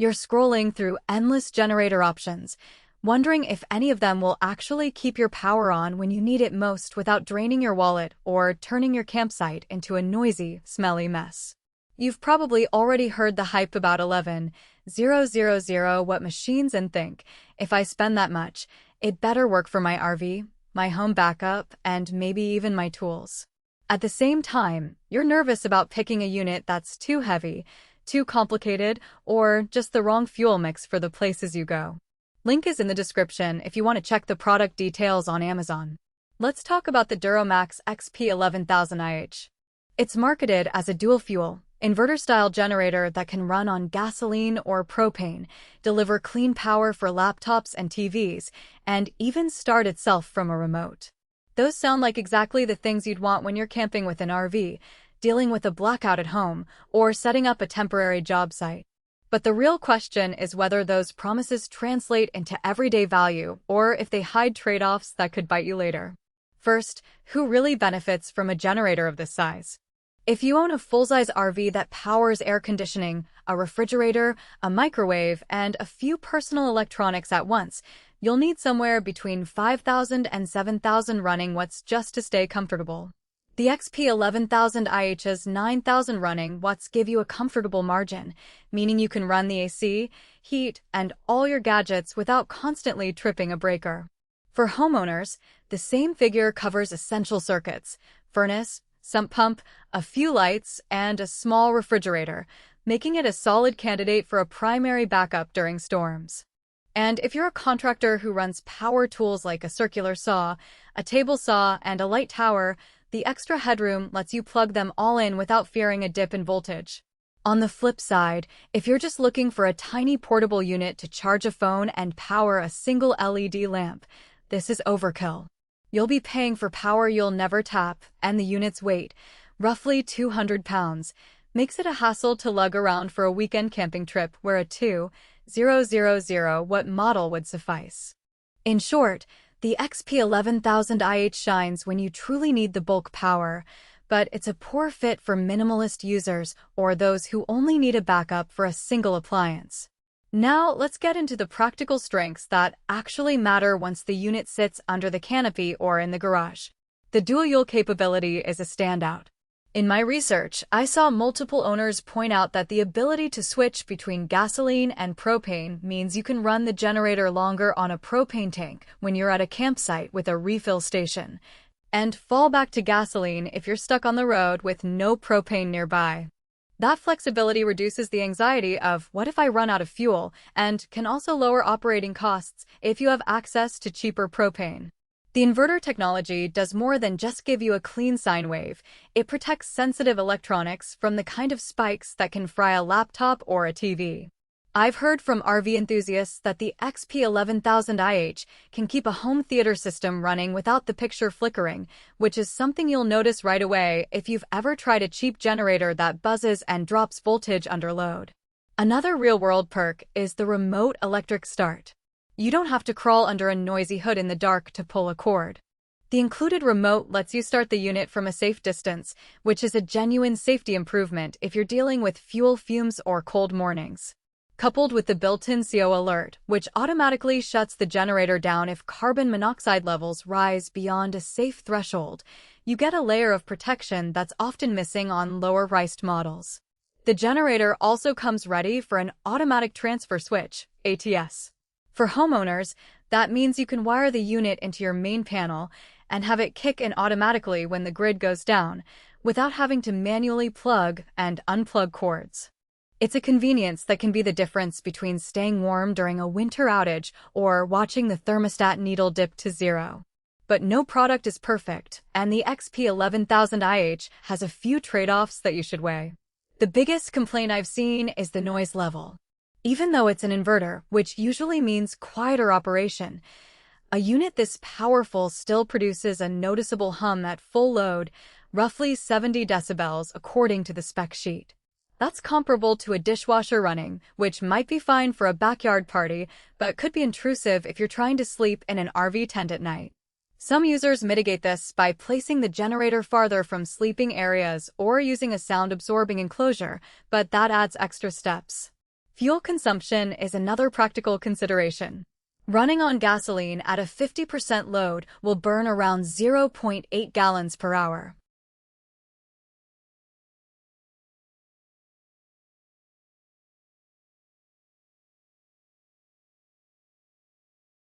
You're scrolling through endless generator options, wondering if any of them will actually keep your power on when you need it most without draining your wallet or turning your campsite into a noisy, smelly mess. You've probably already heard the hype about 11,000 watt machines and think, if I spend that much, it better work for my RV, my home backup, and maybe even my tools. At the same time, you're nervous about picking a unit that's too heavy, too complicated, or just the wrong fuel mix for the places you go. Link is in the description if you want to check the product details on Amazon. Let's talk about the DuroMax XP11000iH. It's marketed as a dual-fuel, inverter-style generator that can run on gasoline or propane, deliver clean power for laptops and TVs, and even start itself from a remote. Those sound like exactly the things you'd want when you're camping with an RV, dealing with a blackout at home, or setting up a temporary job site. But the real question is whether those promises translate into everyday value or if they hide trade-offs that could bite you later. First, who really benefits from a generator of this size? If you own a full-size RV that powers air conditioning, a refrigerator, a microwave, and a few personal electronics at once, you'll need somewhere between 5,000 and 7,000 running watts just to stay comfortable. The XP11000iH's 9,000 running watts give you a comfortable margin, meaning you can run the AC, heat, and all your gadgets without constantly tripping a breaker. For homeowners, the same figure covers essential circuits, furnace, sump pump, a few lights, and a small refrigerator, making it a solid candidate for a primary backup during storms. And if you're a contractor who runs power tools like a circular saw, a table saw, and a light tower, the extra headroom lets you plug them all in without fearing a dip in voltage. On the flip side, if you're just looking for a tiny portable unit to charge a phone and power a single LED lamp, this is overkill. You'll be paying for power you'll never tap, and the unit's weight, roughly 200 pounds, makes it a hassle to lug around for a weekend camping trip where a 2,000 watt model would suffice. In short, the XP11000iH shines when you truly need the bulk power, but it's a poor fit for minimalist users or those who only need a backup for a single appliance. Now, let's get into the practical strengths that actually matter once the unit sits under the canopy or in the garage. The dual-fuel capability is a standout. In my research, I saw multiple owners point out that the ability to switch between gasoline and propane means you can run the generator longer on a propane tank when you're at a campsite with a refill station, and fall back to gasoline if you're stuck on the road with no propane nearby. That flexibility reduces the anxiety of, what if I run out of fuel, and can also lower operating costs if you have access to cheaper propane. The inverter technology does more than just give you a clean sine wave. It protects sensitive electronics from the kind of spikes that can fry a laptop or a TV. I've heard from RV enthusiasts that the XP11000iH can keep a home theater system running without the picture flickering, which is something you'll notice right away if you've ever tried a cheap generator that buzzes and drops voltage under load. Another real-world perk is the remote electric start. You don't have to crawl under a noisy hood in the dark to pull a cord. The included remote lets you start the unit from a safe distance, which is a genuine safety improvement if you're dealing with fuel fumes or cold mornings. Coupled with the built-in CO alert, which automatically shuts the generator down if carbon monoxide levels rise beyond a safe threshold, you get a layer of protection that's often missing on lower-priced models. The generator also comes ready for an automatic transfer switch, ATS. For homeowners, that means you can wire the unit into your main panel and have it kick in automatically when the grid goes down, without having to manually plug and unplug cords. It's a convenience that can be the difference between staying warm during a winter outage or watching the thermostat needle dip to zero. But no product is perfect, and the XP11000iH has a few trade-offs that you should weigh. The biggest complaint I've seen is the noise level. Even though it's an inverter, which usually means quieter operation, a unit this powerful still produces a noticeable hum at full load, roughly 70 decibels according to the spec sheet. That's comparable to a dishwasher running, which might be fine for a backyard party, but could be intrusive if you're trying to sleep in an RV tent at night. Some users mitigate this by placing the generator farther from sleeping areas or using a sound-absorbing enclosure, but that adds extra steps. Fuel consumption is another practical consideration. Running on gasoline at a 50% load will burn around 0.8 gallons per hour.